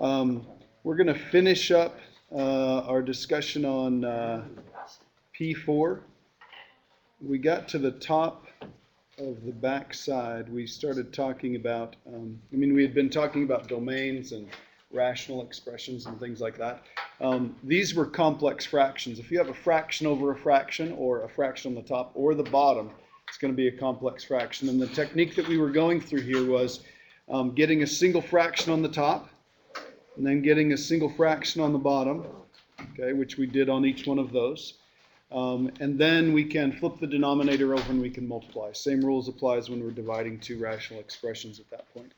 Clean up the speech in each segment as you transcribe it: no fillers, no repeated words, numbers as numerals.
We're going to finish up our discussion on P4. We got to the top of the back side. We started talking about, we had been talking about domains and rational expressions and things like that. These were complex fractions. If you have a fraction over a fraction, or a fraction on the top or the bottom, it's going to be a complex fraction. And the technique that we were going through here was getting a single fraction on the top, and then getting a single fraction on the bottom, okay, which we did on each one of those. And then we can flip the denominator over and we can multiply. Same rules applies when we're dividing two rational expressions at that point.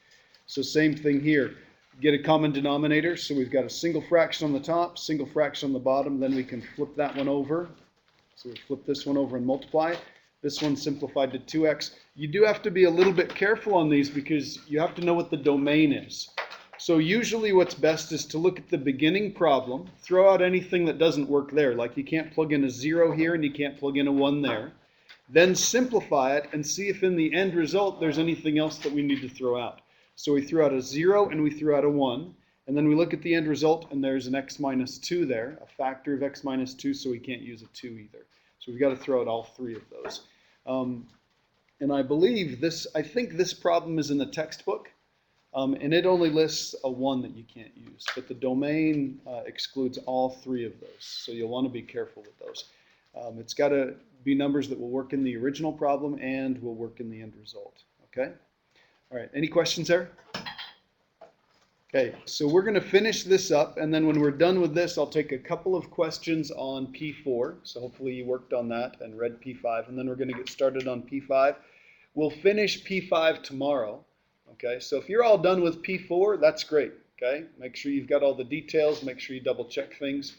So same thing here. Get a common denominator. So we've got a single fraction on the top, single fraction on the bottom. Then we can flip that one over. So we flip this one over and multiply. This one's simplified to 2x. You do have to be a little bit careful on these because you have to know what the domain is. So usually what's best is to look at the beginning problem, throw out anything that doesn't work there, like you can't plug in a 0 here and you can't plug in a 1 there. Then simplify it and see if in the end result there's anything else that we need to throw out. So we threw out a 0 and we threw out a 1, and then we look at the end result and there's an x minus 2 there, a factor of x minus 2, so we can't use a 2 either. So we've got to throw out all three of those. And I believe I think this problem is in the textbook. And it only lists a 1 that you can't use, but the domain excludes all three of those, so you'll want to be careful with those. It's got to be numbers that will work in the original problem and will work in the end result, okay? All right, any questions there? Okay, so we're going to finish this up, and then when we're done with this, I'll take a couple of questions on P4, so hopefully you worked on that and read P5, and then we're going to get started on P5. We'll finish P5 tomorrow. Okay, so if you're all done with P4, that's great, okay? Make sure you've got all the details, make sure you double check things.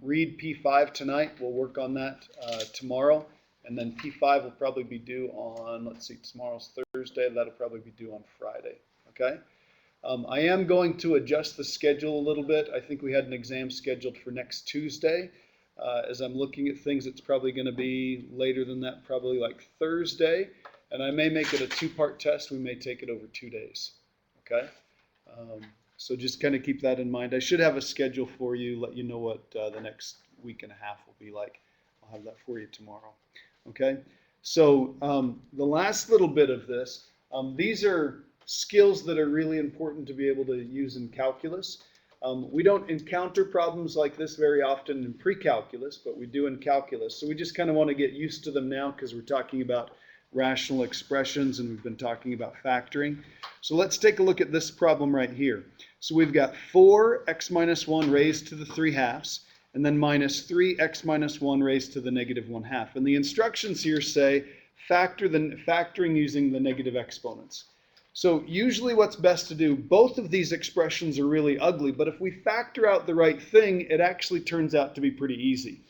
Read P5 tonight, we'll work on that tomorrow, and then P5 will probably be due on, let's see, tomorrow's Thursday, that'll probably be due on Friday, okay? I am going to adjust the schedule a little bit. I think we had an exam scheduled for next Tuesday. As I'm looking at things, it's probably going to be later than that, probably like Thursday. And I may make it a two-part test. We may take it over 2 days, okay? So just kind of keep that in mind. I should have a schedule for you, let you know what the next week and a half will be like. I'll have that for you tomorrow, okay? So the last little bit of this, these are skills that are really important to be able to use in calculus. We don't encounter problems like this very often in pre-calculus, but we do in calculus. So we just kind of want to get used to them now because we're talking about rational expressions, and we've been talking about factoring. So let's take a look at this problem right here. So we've got 4x minus 1 raised to the 3/2, and then minus 3x minus 1 raised to the negative 1/2. And the instructions here say factoring using the negative exponents. So usually what's best to do, both of these expressions are really ugly, but if we factor out the right thing, it actually turns out to be pretty easy.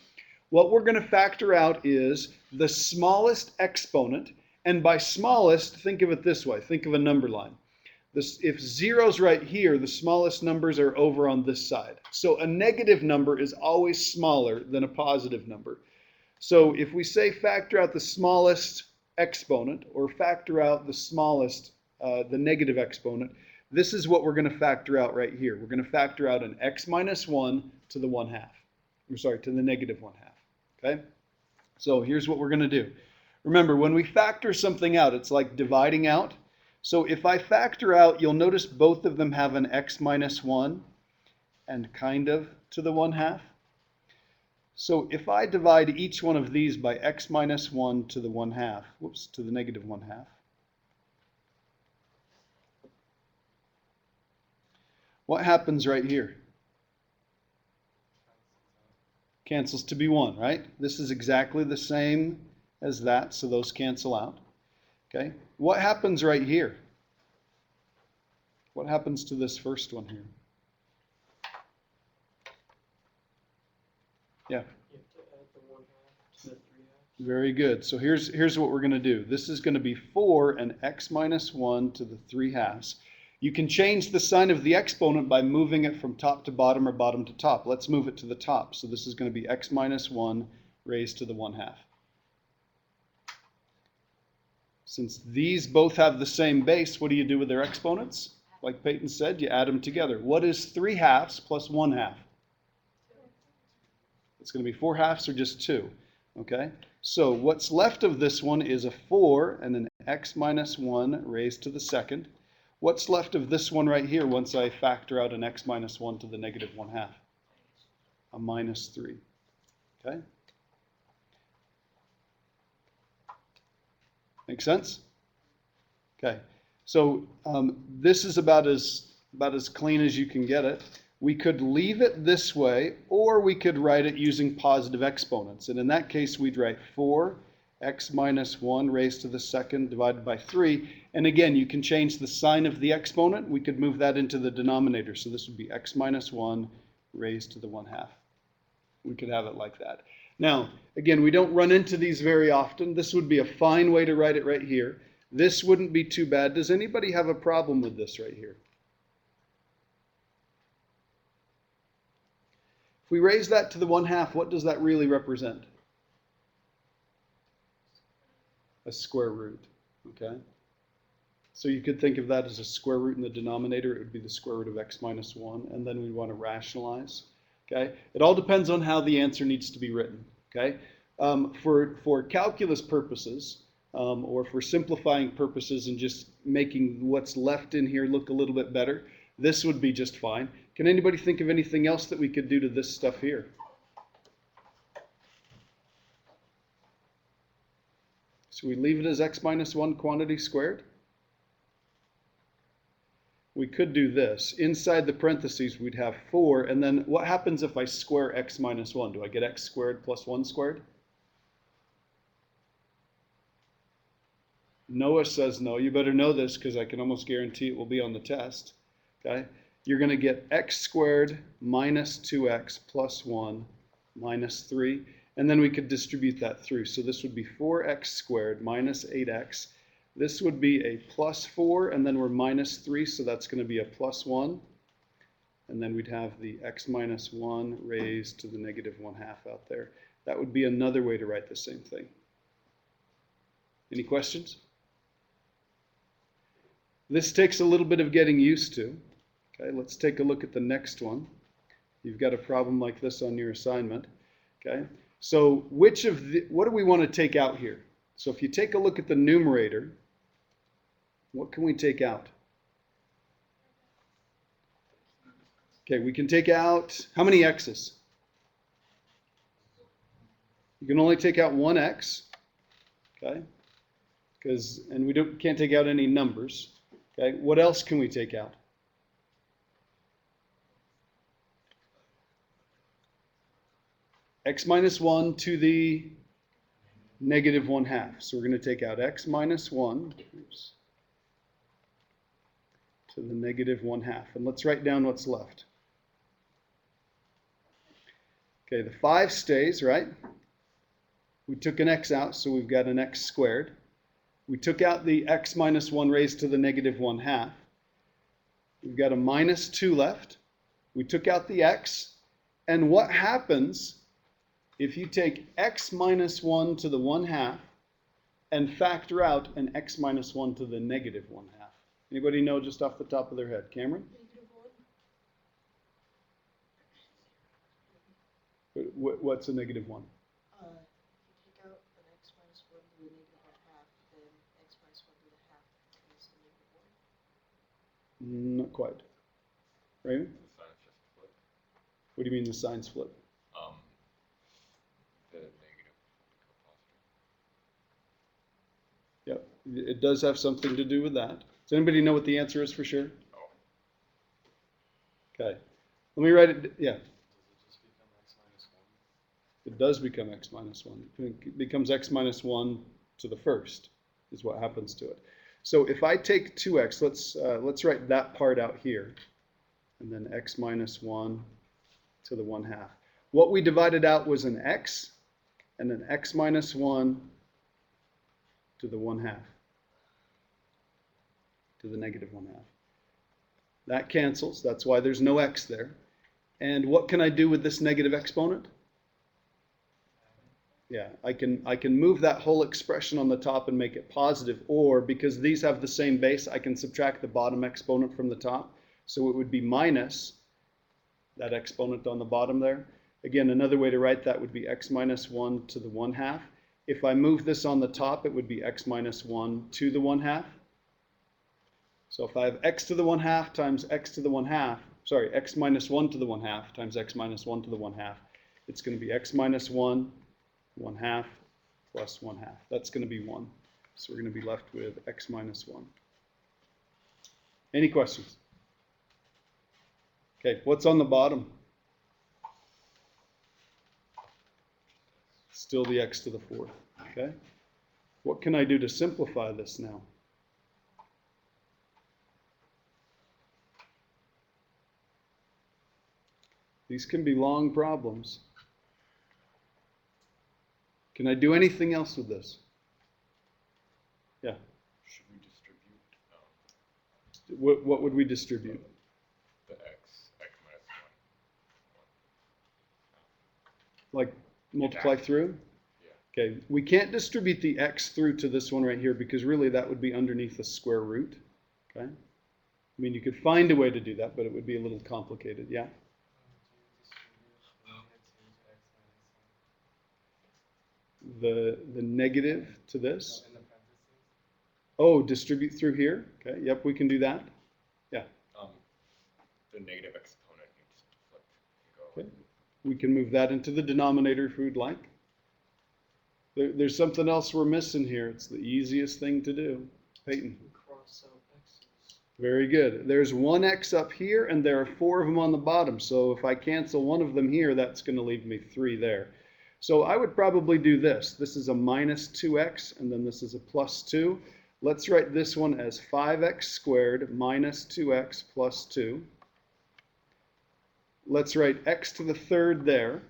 What we're going to factor out is the smallest exponent, and by smallest, think of it this way. Think of a number line. If 0's right here, the smallest numbers are over on this side. So a negative number is always smaller than a positive number. So if we say factor out the smallest exponent, or factor out the smallest, the negative exponent, this is what we're going to factor out right here. We're going to factor out an x minus 1 to the 1/2. To the negative 1/2. Okay? So here's what we're going to do. Remember, when we factor something out, it's like dividing out. So if I factor out, you'll notice both of them have an x minus 1 and kind of to the 1/2. So if I divide each one of these by x minus 1 to the 1/2, to the negative 1/2, what happens right here? Cancels to be 1, right? This is exactly the same as that, so those cancel out. Okay? What happens right here? What happens to this first one here? Yeah. You have to add the 1/2 to the 3/2. Very good. So here's what we're going to do. This is going to be 4 and x minus 1 to the 3/2. You can change the sign of the exponent by moving it from top to bottom or bottom to top. Let's move it to the top. So this is going to be x minus 1 raised to the 1/2. Since these both have the same base, what do you do with their exponents? like Peyton said, you add them together. What is 3/2 plus 1/2? It's going to be 4/2 or just 2. Okay? So what's left of this one is a 4 and an x minus 1 raised to the second. What's left of this one right here once I factor out an x minus 1 to the negative 1/2? A minus 3. Okay? Make sense? Okay. So this is about as clean as you can get it. We could leave it this way, or we could write it using positive exponents. And in that case, we'd write 4x minus 1 raised to the second divided by 3. And again, you can change the sign of the exponent. We could move that into the denominator. So this would be x minus 1 raised to the 1/2. We could have it like that. Now, again, we don't run into these very often. This would be a fine way to write it right here. This wouldn't be too bad. Does anybody have a problem with this right here? If we raise that to the 1/2, what does that really represent? A square root, okay? So you could think of that as a square root in the denominator. It would be the square root of x minus 1, and then we want to rationalize, okay? It all depends on how the answer needs to be written, okay? For calculus purposes, or for simplifying purposes and just making what's left in here look a little bit better, this would be just fine. Can anybody think of anything else that we could do to this stuff here? So we leave it as x minus 1 quantity squared. We could do this. Inside the parentheses, we'd have 4. And then what happens if I square x minus 1? Do I get x squared plus 1 squared? Noah says no. You better know this because I can almost guarantee it will be on the test. Okay? You're going to get x squared minus 2x plus 1 minus 3. And then we could distribute that through. So this would be 4x squared minus 8x. This would be a plus 4, and then we're minus 3, so that's going to be a plus 1. And then we'd have the x minus 1 raised to the negative 1/2 out there. That would be another way to write the same thing. Any questions? This takes a little bit of getting used to. Okay, let's take a look at the next one. You've got a problem like this on your assignment. Okay, so what do we want to take out here? So if you take a look at the numerator, what can we take out? Okay, we can take out, how many x's? You can only take out one x, okay? And we can't take out any numbers. Okay, what else can we take out? X minus 1 to the negative 1/2. So we're going to take out x minus 1 to the negative 1/2. And let's write down what's left. Okay, the 5 stays, right? We took an x out, so we've got an x squared. We took out the x minus 1 raised to the negative 1/2. We've got a minus 2 left. We took out the x. And what happens if you take x minus 1 to the 1/2 and factor out an x minus 1 to the negative 1/2? Anybody know just off the top of their head? Cameron? What's a negative 1? If you take out an x minus 1 to the negative 1/2, then x minus 1 to the 1/2 is the negative 1. Not quite. Raymond? The signs just flip. What do you mean the signs flip? The negative become Yep, positive. it does have something to do with that. Does anybody know what the answer is for sure? Oh. Okay, let me write it, yeah. Does it just become x minus 1? It does become x minus 1. It becomes x minus 1 to the first is what happens to it. So if I take 2x, let's write that part out here. And then x minus 1 to the 1/2. What we divided out was an x and an x minus 1 to the 1/2. To the negative 1/2. That cancels. That's why there's no x there. And what can I do with this negative exponent? Yeah, I can move that whole expression on the top and make it positive, or because these have the same base, I can subtract the bottom exponent from the top. So it would be minus that exponent on the bottom there. Again, another way to write that would be x minus 1 to the 1/2. If I move this on the top, it would be x minus 1 to the 1/2. So if I have x to the 1/2 times x to the 1/2, sorry, x minus 1 to the 1/2 times x minus 1 to the 1/2, it's going to be x minus 1 1/2 plus 1/2. That's going to be 1. So we're going to be left with x minus 1. Any questions? Okay, what's on the bottom? Still the x to the 4th. Okay? What can I do to simplify this now? These can be long problems. Can I do anything else with this? Yeah. Should we distribute What would we distribute? the x minus 1? Like multiply through? Yeah. Okay, we can't distribute the x through to this one right here because really that would be underneath the square root. Okay? I mean, you could find a way to do that, but it would be a little complicated. Yeah? The negative to this. Oh, distribute through here. Okay, yep, we can do that. Yeah. The negative exponent needs to flip and go. Okay. We can move that into the denominator if we'd like. There's something else we're missing here. It's the easiest thing to do. Peyton. Cross out x's. Very good. There's one x up here, and there are 4 of them on the bottom. So if I cancel one of them here, that's going to leave me 3 there. So I would probably do this. This is a minus 2x, and then this is a plus 2. Let's write this one as 5x squared minus 2x plus 2. Let's write x to the 3rd there.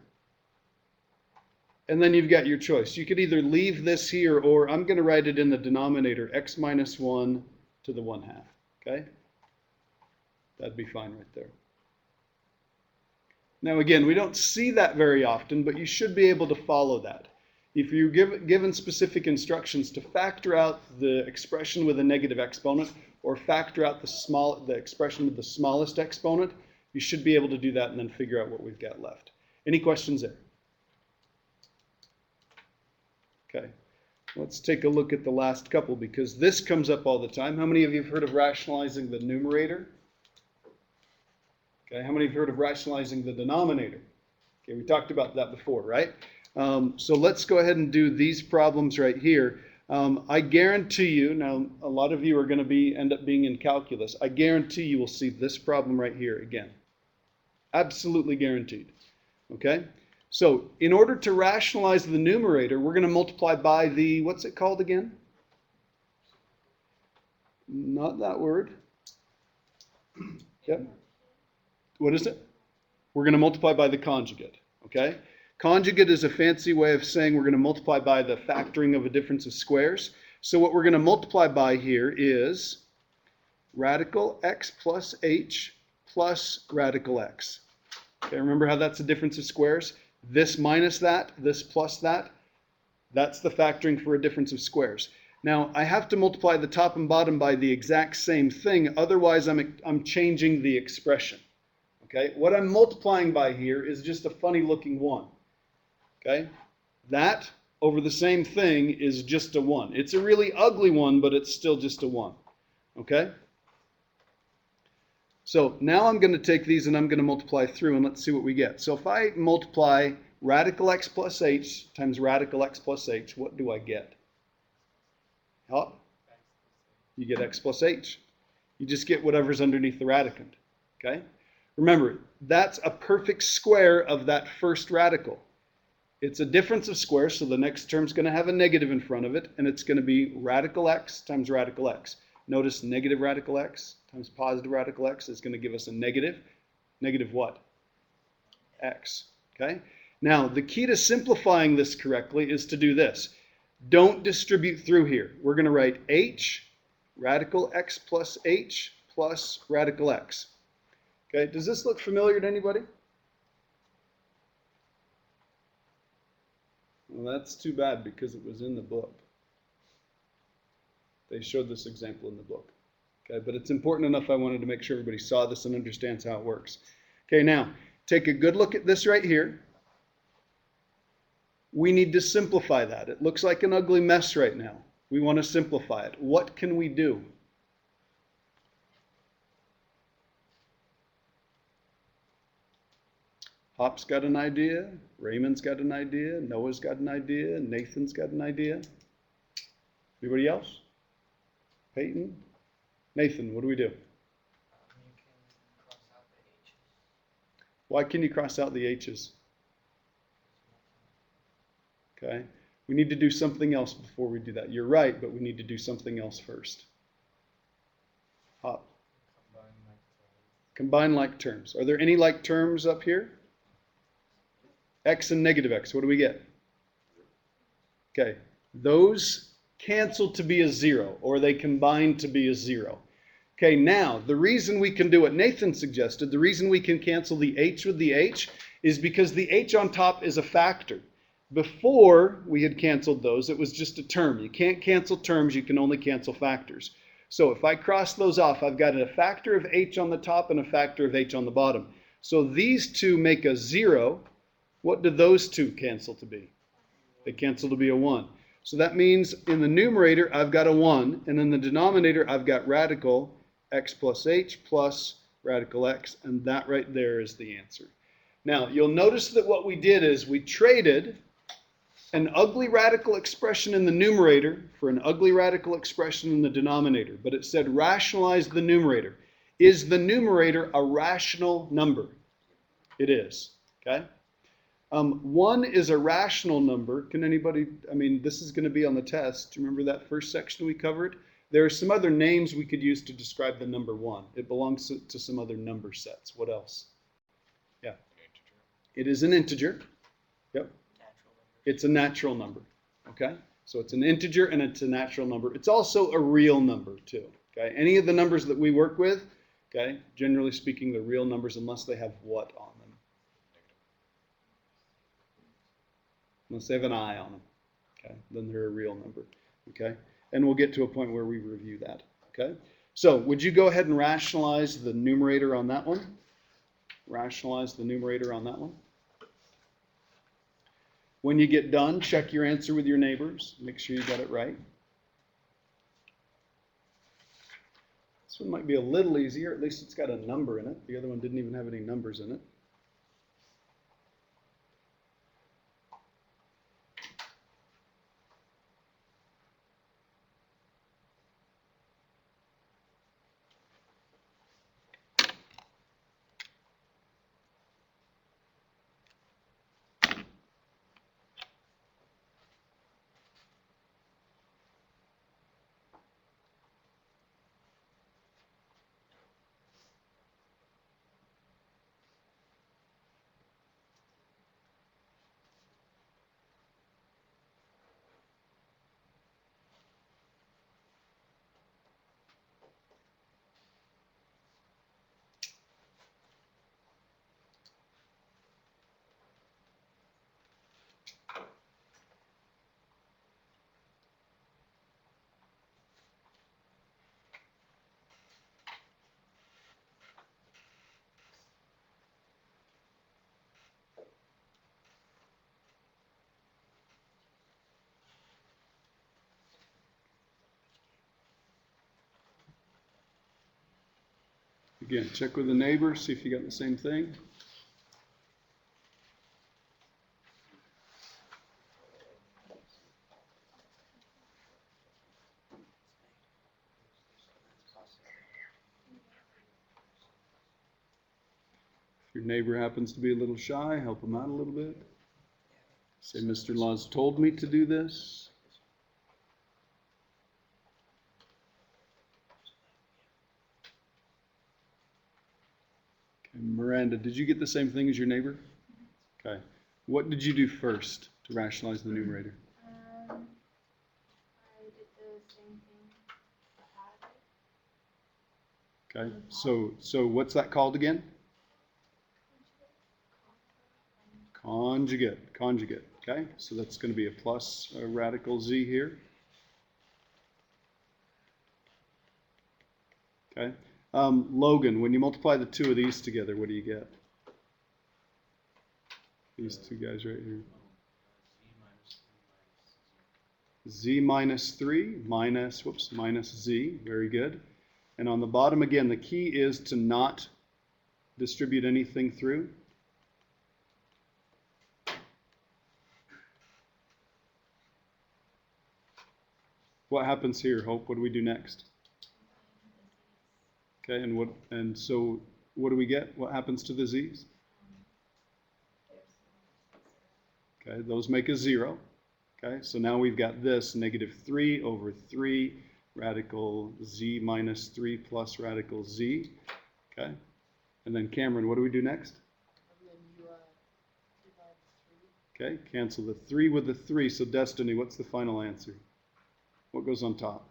And then you've got your choice. You could either leave this here, or I'm going to write it in the denominator, x minus 1 to the 1/2. Okay? That'd be fine right there. Now again, we don't see that very often, but you should be able to follow that. If you're given specific instructions to factor out the expression with a negative exponent, or factor out the expression with the smallest exponent, you should be able to do that and then figure out what we've got left. Any questions there? Okay, let's take a look at the last couple because this comes up all the time. How many of you have heard of rationalizing the numerator? Okay, how many have heard of rationalizing the denominator? Okay, we talked about that before, right? So let's go ahead and do these problems right here. I guarantee you, now a lot of you are going to end up being in calculus. I guarantee you will see this problem right here again. Absolutely guaranteed. Okay? So in order to rationalize the numerator, we're going to multiply by the, what's it called again? Not that word. Yep. What is it? We're going to multiply by the conjugate. Okay? Conjugate is a fancy way of saying we're going to multiply by the factoring of a difference of squares. So what we're going to multiply by here is radical x plus h plus radical x. Okay, remember how that's a difference of squares? This minus that, this plus that, that's the factoring for a difference of squares. Now, I have to multiply the top and bottom by the exact same thing, otherwise I'm changing the expression. Okay, what I'm multiplying by here is just a funny looking 1. Okay, that over the same thing is just a 1. It's a really ugly 1, but it's still just a 1. Okay? So now I'm going to take these and I'm going to multiply through and let's see what we get. So if I multiply radical x plus h times radical x plus h, what do I get? Oh, you get x plus h. You just get whatever's underneath the radicand. Okay? Remember, that's a perfect square of that first radical. It's a difference of squares, so the next term's going to have a negative in front of it, and it's going to be radical x times radical x. Notice negative radical x times positive radical x is going to give us a negative. Negative what? X. Okay? Now, the key to simplifying this correctly is to do this. Don't distribute through here. We're going to write h, radical x plus h plus radical x. Okay, does this look familiar to anybody? Well, that's too bad because it was in the book. They showed this example in the book. Okay, but it's important enough I wanted to make sure everybody saw this and understands how it works. Okay, now, take a good look at this right here. We need to simplify that. It looks like an ugly mess right now. We want to simplify it. What can we do? Hop's got an idea. Raymond's got an idea. Noah's got an idea. Nathan's got an idea. Anybody else? Peyton? Nathan, what do we do? You can cross out the H's. Why can you cross out the H's? Okay. We need to do something else before we do that. You're right, but we need to do something else first. Hop. Combine like terms. Are there any like terms up here? X and negative x. What do we get? Okay. Those cancel to be a 0, or they combine to be a 0. Okay, now, the reason we can do what Nathan suggested, the reason we can cancel the h with the h, is because the h on top is a factor. Before we had canceled those, it was just a term. You can't cancel terms, you can only cancel factors. So if I cross those off, I've got a factor of h on the top and a factor of h on the bottom. So these two make a 0. What do those two cancel to be? They cancel to be a 1. So that means in the numerator, I've got a 1, and in the denominator, I've got radical x plus h plus radical x, and that right there is the answer. Now, you'll notice that what we did is we traded an ugly radical expression in the numerator for an ugly radical expression in the denominator, but it said rationalize the numerator. Is the numerator a rational number? It is, okay? 1 is a rational number. Can anybody, this is going to be on the test. Do you remember that first section we covered? There are some other names we could use to describe the number 1. It belongs to some other number sets. What else? Yeah. It is an integer. Yep. It's a natural number. Okay? So it's an integer and it's a natural number. It's also a real number too. Okay? Any of the numbers that we work with, okay, generally speaking, they're real numbers unless they have what on them? Unless they have an I on them, okay, then they're a real number, okay? And we'll get to a point where we review that, okay? So would you go ahead and rationalize the numerator on that one? Rationalize the numerator on that one. When you get done, check your answer with your neighbors. Make sure you got it right. This one might be a little easier. At least it's got a number in it. The other one didn't even have any numbers in it. Again, check with the neighbor, see if you got the same thing. If your neighbor happens to be a little shy, help them out a little bit. Say, Mr. Laws told me to do this. Okay, Miranda, did you get the same thing as your neighbor? Okay. What did you do first to rationalize the numerator? I did the same thing. Okay. So what's that called again? Conjugate. Conjugate. Okay, so that's going to be a plus radical z here. Okay, Logan, when you multiply the two of these together, what do you get? These two guys right here. Z minus 3 minus, minus z. Very good. And on the bottom, again, the key is to not distribute anything through. What happens here, Hope? What do we do next? Okay, and so what do we get? What happens to the z's? Okay, those make a 0. Okay, so now we've got this negative 3 over 3 radical z minus 3 plus radical z. Okay, and then Cameron, what do we do next? And then you divide the 3. Okay, cancel the 3 with the 3. So Destiny, what's the final answer? What goes on top?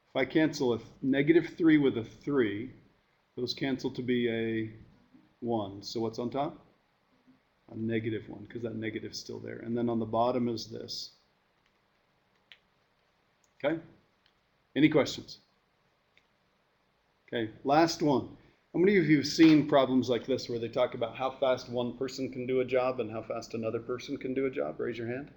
If I cancel a negative 3 with a 3, those cancel to be a 1. So what's on top? A negative 1, because that negative's still there. And then on the bottom is this. Okay? Any questions? Okay, last one. How many of you have seen problems like this where they talk about how fast one person can do a job and how fast another person can do a job? Raise your hand.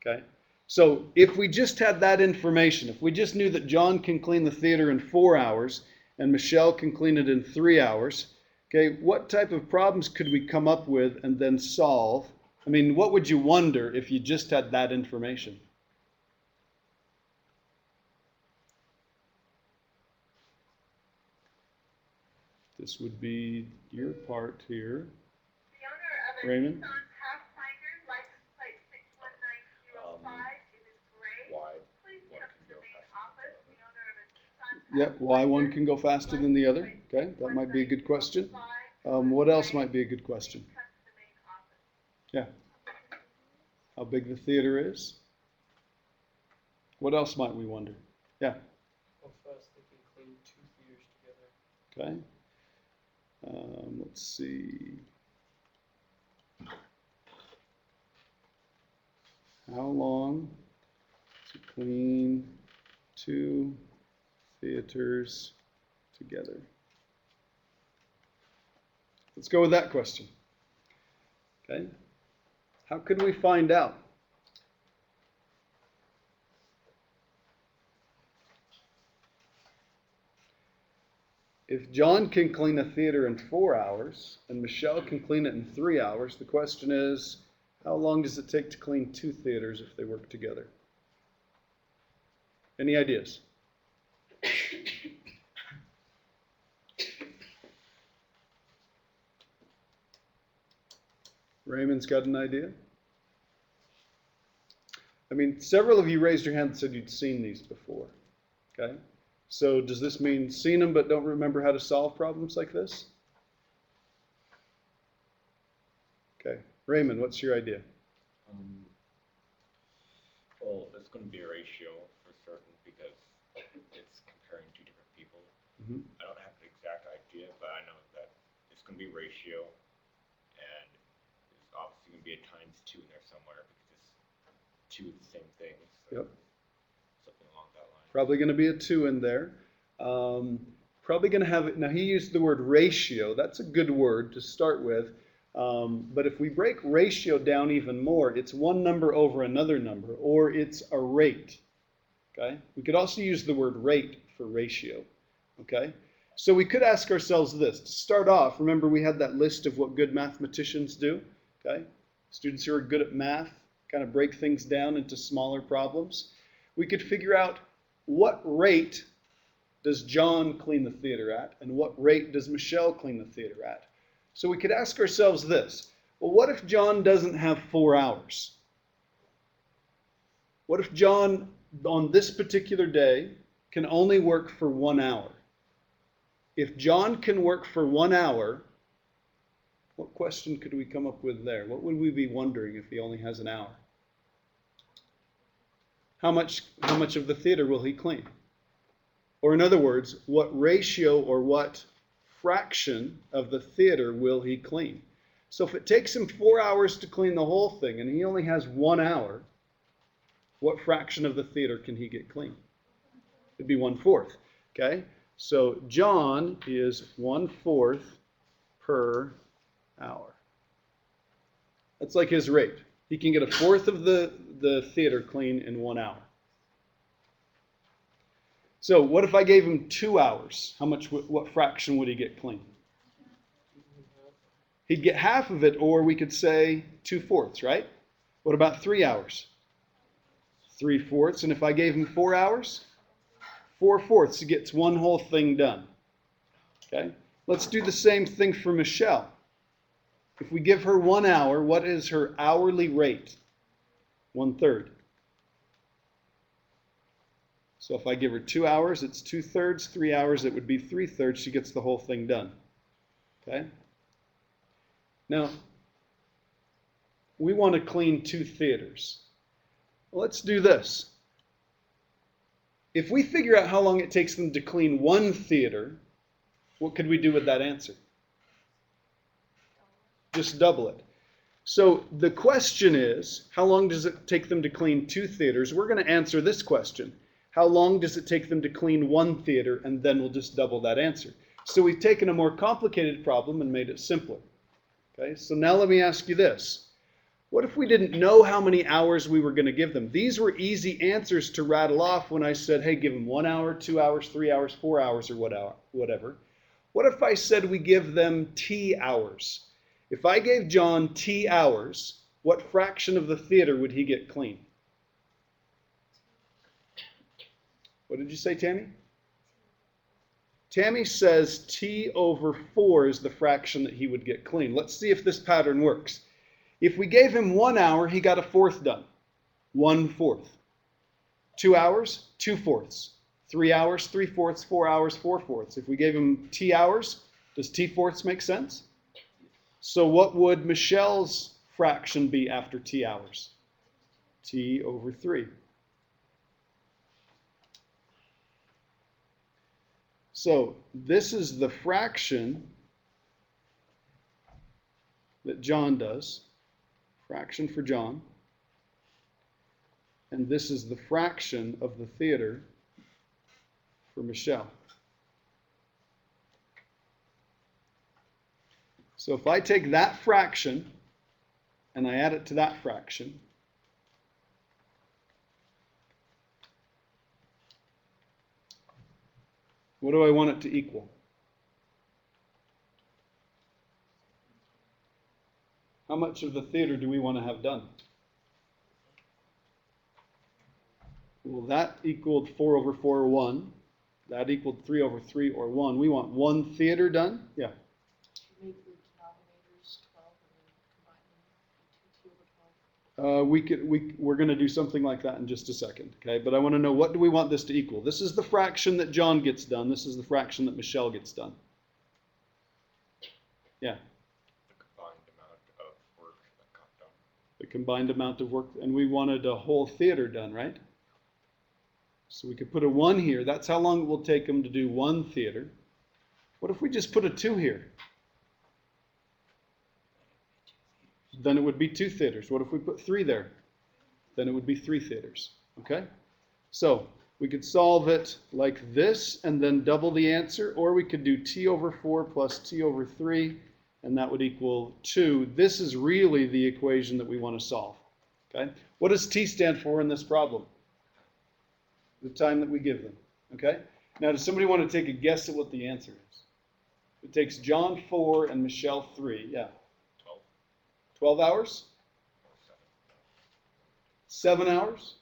Okay. So if we just had that information, if we just knew that John can clean the theater in 4 hours and Michelle can clean it in 3 hours, okay, what type of problems could we come up with and then solve? I mean, what would you wonder if you just had that information? This would be your part here. The owner of a Raymond? Nissan Pathfinder, license plate 61905, it is gray. Why Please one come can to the go main faster office. than The owner of a Nissan Yep, why one can go faster than the other? Okay, that might be a good question. What else might be a good question? Come to the main office. Yeah. How big the theater is? What else might we wonder? Yeah. How fast they can clean 2 theaters together. Okay. Let's see. How long to clean 2 theaters together? Let's go with that question. Okay. How could we find out? If John can clean a theater in 4 hours and Michelle can clean it in 3 hours, the question is, how long does it take to clean 2 theaters if they work together? Any ideas? Raymond's got an idea? I mean, several of you raised your hand and said you'd seen these before. Okay? So does this mean seen them but don't remember how to solve problems like this? Okay. Raymond, what's your idea? Well, it's going to be a ratio for certain because it's comparing 2 different people. Mm-hmm. I don't have an exact idea, but I know that it's going to be ratio, and there's obviously going to be a times 2 in there somewhere because it's 2 of the same thing. So Yep. something along that line. Probably going to be a 2 in there. Probably going to have, now he used the word ratio. That's a good word to start with. But if we break ratio down even more, it's one number over another number, or it's a rate. Okay? We could also use the word rate for ratio. Okay? So we could ask ourselves this. To start off, remember we had that list of what good mathematicians do. Okay? Students who are good at math kind of break things down into smaller problems. We could figure out what rate does John clean the theater at, and what rate does Michelle clean the theater at. So we could ask ourselves this. Well, what if John doesn't have 4 hours? What if John, on this particular day, can only work for 1 hour? If John can work for 1 hour, what question could we come up with there? What would we be wondering if he only has an hour? How much of the theater will he clean? Or in other words, what ratio or what fraction of the theater will he clean? So if it takes him 4 hours to clean the whole thing and he only has 1 hour, what fraction of the theater can he get clean? It'd be 1/4. Okay? So John is 1/4 per hour. That's like his rate. He can get 1/4 of the theater clean in 1 hour. So what if I gave him 2 hours? What fraction would he get clean? He'd get half of it, or we could say 2/4, right? What about 3 hours? 3/4. And if I gave him 4 hours? 4/4. He gets one whole thing done. Okay? Let's do the same thing for Michelle. If we give her 1 hour, what is her hourly rate? 1/3. So if I give her 2 hours, it's 2/3. 3 hours, it would be 3/3. She gets the whole thing done. Okay? Now, we want to clean 2 theaters. Well, let's do this. If we figure out how long it takes them to clean 1 theater, what could we do with that answer? Just double it. So the question is, how long does it take them to clean 2 theaters? We're going to answer this question. How long does it take them to clean 1 theater? And then we'll just double that answer. So we've taken a more complicated problem and made it simpler. Okay, so now let me ask you this. What if we didn't know how many hours we were going to give them? These were easy answers to rattle off when I said, hey, give them 1 hour, 2 hours, 3 hours, 4 hours, or whatever. What if I said we give them T hours? If I gave John T hours, what fraction of the theater would he get clean? What did you say, Tammy? Tammy says T/4 is the fraction that he would get clean. Let's see if this pattern works. If we gave him 1 hour, he got 1/4 done. 1/4. 2 hours, 2/4. 3 hours, 3/4. 4 hours, 4/4. If we gave him T hours, does T/4 make sense? So what would Michelle's fraction be after T hours? T/3. So this is the fraction that John does, fraction for John, and this is the fraction of the theater for Michelle. So if I take that fraction and I add it to that fraction, what do I want it to equal? How much of the theater do we want to have done? Well, that equaled 4/4 or 1. That equaled 3/3 or 1. We want 1 theater done? Yeah. Make the denominators 12 and then combine them into 2/12. We're going to do something like that in just a second, okay? But I want to know, what do we want this to equal? This is the fraction that John gets done. This is the fraction that Michelle gets done. Yeah. The combined amount of work that got done. The combined amount of work, and we wanted a whole theater done, right? So we could put a 1 here. That's how long it will take them to do 1 theater. What if we just put a 2 here? Then it would be 2 theaters. What if we put 3 there? Then it would be 3 theaters. Okay? So we could solve it like this and then double the answer, or we could do T/4 plus T/3, and that would equal 2. This is really the equation that we want to solve. Okay? What does T stand for in this problem? The time that we give them. Okay? Now, does somebody want to take a guess at what the answer is? It takes John 4 and Michelle 3. Yeah. 12. 12 hours? Or 7 hours?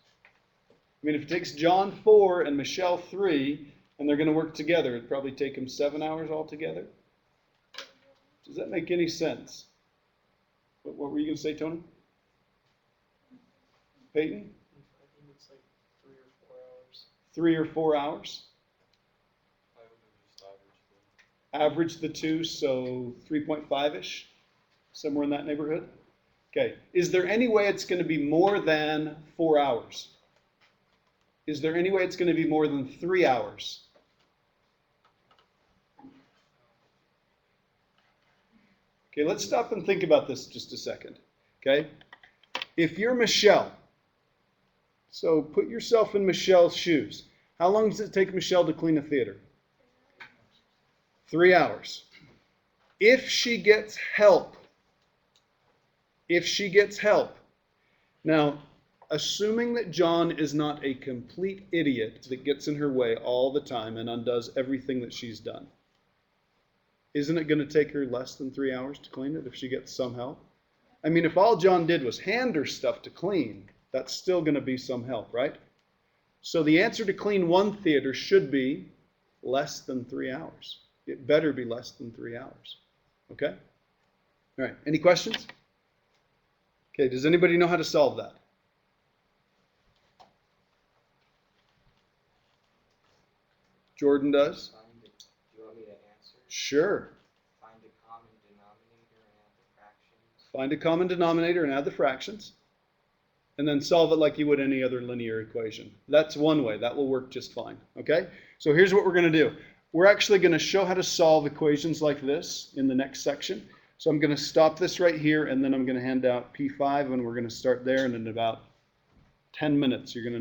I mean, if it takes John 4 and Michelle 3, and they're going to work together, it'd probably take them 7 hours altogether. Does that make any sense? What were you going to say, Tony? Peyton? I think it's like 3 or 4 hours. 3 or 4 hours? I would have just averaged them. Average the two, so 3.5-ish, somewhere in that neighborhood. Okay, is there any way it's going to be more than 4 hours? Is there any way it's going to be more than 3 hours? Okay, let's stop and think about this just a second. Okay? If you're Michelle, so put yourself in Michelle's shoes. How long does it take Michelle to clean a theater? 3 hours. If she gets help, now, assuming that John is not a complete idiot that gets in her way all the time and undoes everything that she's done, isn't it going to take her less than 3 hours to clean it if she gets some help? I mean, if all John did was hand her stuff to clean, that's still going to be some help, right? So the answer to clean one theater should be less than 3 hours. It better be less than 3 hours. Okay? All right. Any questions? Okay. Does anybody know how to solve that? Jordan does? Do you want me to answer? Sure. Find a common denominator and add the fractions. Find a common denominator and add the fractions. And then solve it like you would any other linear equation. That's one way. That will work just fine. Okay? So here's what we're going to do. We're actually going to show how to solve equations like this in the next section. So I'm going to stop this right here, and then I'm going to hand out P5, and we're going to start there, and in about 10 minutes, you're going to